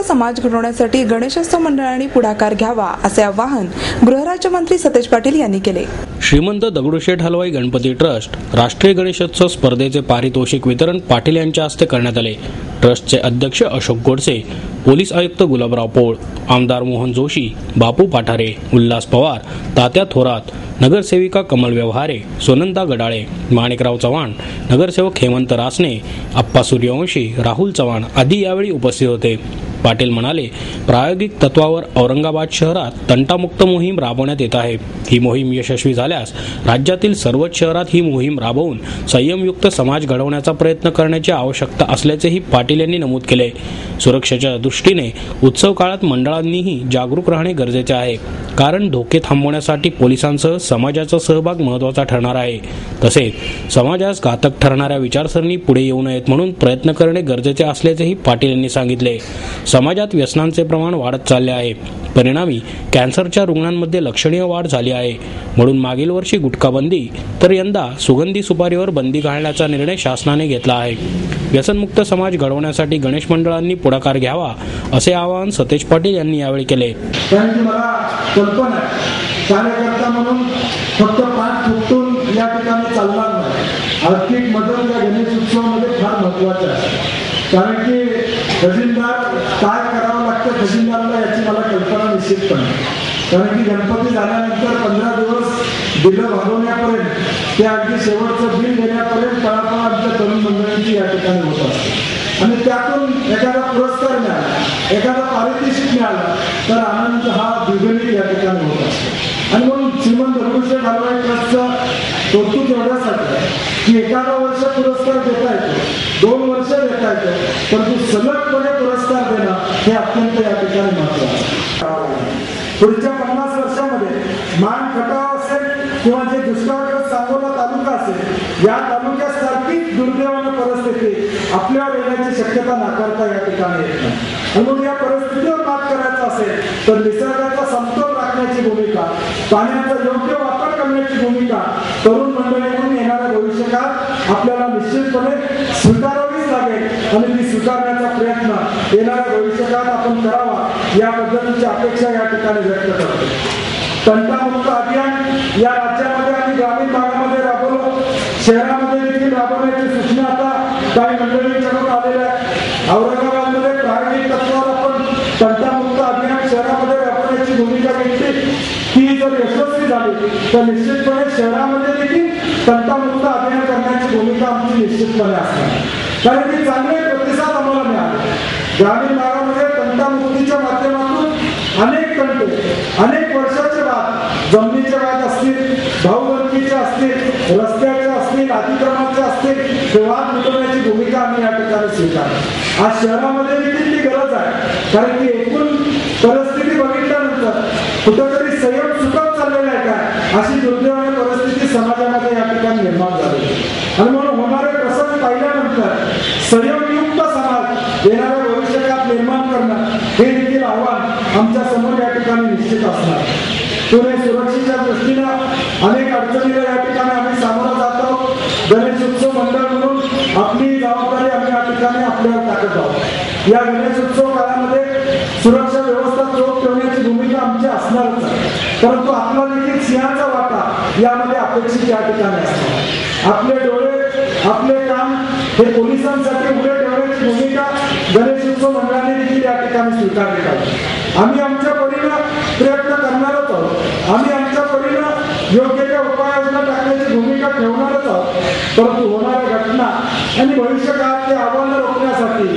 समाज घडवण्यासाठी गणेशोत्सव मंडळांनी पुढाकार घ्यावा असे आवाहन गृहराज्यमंत्री सतेज पाटील यांनी केले। श्रीमंत दगडूशेठ हलवाई गणपती ट्रस्ट राष्ट्रीय गणेशोत्सव स्पर्धेचे पारितोषिक वितरण पाटील यांच्या हस्ते करण्यात आले। ट्रस्टचे अध्यक्ष अशोक गोडसे, पोलीस आयुक्त गुलाबराव पोळ, आमदार मोहन जोशी, बापू पाठारे, उल्हास पवार, तात्या थोरात, नगरसेविका कमल व्यवहारे, सोनंदा गडाळे, माणिकराव चव्हाण, नगरसेवक हेमंत रासने, आप्पा सूर्यवंशी, राहुल चव्हाण आदी यावेळी उपस्थित होते। पाटील म्हणाले, प्रायोगिक तत्वावर औरंगाबाद शहरात तंटामुक्त मोहीम राबवण्यात येत आहे। ही मोहीम यशस्वी झाल्यास राज्यातील सर्वच शहरात ही मोहीम राबवून संयमयुक्त समाज घडवण्याचा प्रयत्न करण्याची आवश्यकता असल्याचेही पाटील यांनी नमूद केले। सुरक्षेच्या दृष्टीने उत्सव काळात मंडळांनीही जागरूक राहणे गरजेचे आहे, कारण धोके थांबवण्यासाठी पोलिसांसह समाजाचा सहभाग महत्त्वाचा ठरणार आहे। तसेच समाजास घातक ठरणाऱ्या विचारसरणी पुढे येऊ नयेत म्हणून प्रयत्न करणे गरजेचे असल्याचेही पाटील यांनी सांगितले। समाजात व्यसनांचे प्रमाण वाढत चालले आहे, परिणामी कॅन्सरच्या रुग्णांमध्ये लक्षणीय वाढ झाली आहे। म्हणून मागील वर्षी गुटखा बंदी तर यंदा सुगंधी सुपारीवर बंदी घालण्याचा निर्णय शासनाने घेतला आहे। व्यसनमुक्त समाज घडवण्यासाठी गणेश मंडळांनी पुढाकार घ्यावा असे आवाहन सतेज पाटील यांनी यावेळी केले। कार्यकर्ता म्हणून फक्त पाठ फुटून या ठिकाणी चालणार नाही। आर्थिक मदत या गणेश उत्सवामध्ये फार महत्वाची आहे, कारण की खजिनदार काय करावं लागतं खजिनदाराला याची मला कल्पना निश्चितपणे, कारण की गणपती झाल्यानंतर 15 दिवस बिलं भागवण्यापर्यंत ते अगदी शेवटचं बिल देण्यापर्यंत पळापळ आमच्या तरुण मंडळींची या ठिकाणी होत असते। आणि त्यातून एखादा पुरस्कार मिळाला, एखादा पारितोषिक मिळाला तर आनंद हा द्विगुणित या ठिकाणी होत असतो। आणि म्हणून श्रीमंत दगडूशेठ हलवाई ट्रस्टचं कौतुक एवढ्यासाठी आहे की एखादा वर्ष पुरस्कार देता येतो, 2 वर्ष देता येतो, परंतु सलगपणे पुरस्कार देणं हे अत्यंत या ठिकाणी महत्त्वाचं आहे। पुढच्या 50 वर्षामध्ये मान खटाव असेल किंवा जे दुष्काळग्रस्त सांगोला तालुका असेल, या तालुक्यासारखी दुर्दैवाने परिस्थिती आपल्यावर येण्याची शक्यता नाकारता या ठिकाणी येत नाही। म्हणून या परिस्थितीवर मात करायचं असेल तर निसर्गाचा समतोल राखण्याची भूमिका, पाण्याचा योग्य वापर करण्याची भूमिका तरुण मंडळी म्हणून येणाऱ्या भविष्यकाळात आपल्याला निश्चितपणे स्वीकारावीच लागेल आणि ती स्वीकारण्याचा प्रयत्न येणाऱ्या भविष्यकाळात आपण करावा या पद्धतीची अपेक्षा या ठिकाणी व्यक्त करतो। तंटामुक्त अभियान या राज्यामध्ये आणि ग्रामीण भागामध्ये राबवलं, शहरामध्ये देखील राबवण्याची सूचना आता काही मंडळींकडून आलेल्या आहे। औरंगाबादमध्ये प्रायोगिक तत्वावर आपण तंटामुक्त अभियान शहरामध्ये राबवण्याची भूमिका घेतली, ती जर यशस्वी झाली तर निश्चितपणे शहरामध्ये देखील तंटामुक्त अभियान करण्याची भूमिका आमची निश्चितपणे असणार, कारण की चांगले प्रतिसाद आम्हाला मिळाले। ग्रामीण भागामध्ये तंटामुक्तीच्या माध्यमातून अनेक तंटे, अनेक वर्षाचे वाद, जमिनीचे वाद असतील, भाऊबंदीचे असतील, रस्त्याचे असतील, अतिक्रमणाचे असतील, हे वाद मिटवण्याची भूमिका आम्ही या ठिकाणी स्वीकारली। आज शहरामध्ये देखील ती गरज आहे, कारण की एकूण परिस्थिती बघितल्यानंतर कुठेतरी संयम चुकत चाललेला आहे काय अशी दुर्दैवाने परिस्थिती समाजामध्ये या ठिकाणी निर्माण झाली। आणि म्हणून होणारे प्रसंग पाहिल्यानंतर संयमयुक्त समाज येणाऱ्या भविष्यकाळात निर्माण करणं हे देखील आव्हान आमच्या समोर या ठिकाणी निश्चित असणार। पुणे सुरक्षेच्या दृष्टीनं अनेक अडचणीला या ठिकाणी आम्ही सामोरं जात आहोत। गणेश उत्सव मंडळ म्हणून आपली जबाबदारी आम्ही या ठिकाणी आपल्यावर टाकत आहोत। या गणेश उत्सव काळामध्ये सुरक्षा व्यवस्था चोख ठेवण्याची भूमिका आमची असणारच आहे, परंतु आपला देखील सिंहाचा वाटा यामध्ये अपेक्षित या ठिकाणी असतो। आपले डोळे, आपले काम हे पोलिसांसाठी उघडे ठेवण्याची भूमिका गणेश उत्सव मंडळाने देखील या ठिकाणी स्वीकारली पाहिजे। आम्ही आमच्या परीनं प्रयत्न करणारच आहोत, आम्ही आमच्या परीनं योग्य त्या उपाययोजना टाकण्याची भूमिका ठेवणारच आहोत, परंतु होणाऱ्या घटना आणि भविष्यकाळातले आव्हानं रोखण्यासाठी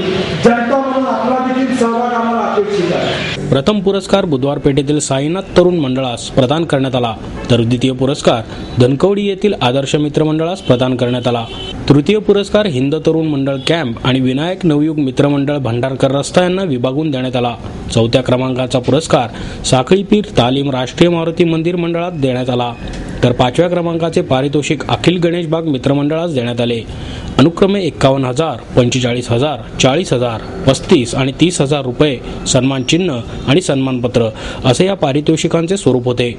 जनता म्हणून आपला देखील सहभाग आम्हाला अपेक्षित आहे। प्रथम पुरस्कार बुधवार पेठेतील साईनाथ तरुण मंडळास प्रदान करण्यात आला, तर द्वितीय पुरस्कार धनकवडी येथील आदर्श मित्र मंडळास प्रदान करण्यात आला। तृतीय पुरस्कार हिंद तरुण मंडळ कॅम्प आणि विनायक नवयुग मित्र मंडळ भंडारकर रस्ता यांना विभागून देण्यात आला। चौथ्या क्रमांकाचा पुरस्कार साखळी पीर तालीम राष्ट्रीय मारुती मंदिर मंडळात देण्यात आला, तर 5व्या क्रमांकाचे पारितोषिक अखिल गणेश बाग मित्र मंडळास देण्यात आले। अनुक्रमे 51,000, 45,000, 40,000, 35 आणि 30,000 रुपये, सन्मान चिन्ह आणि सन्मानपत्र असे या पारितोषिकांचे स्वरूप होते।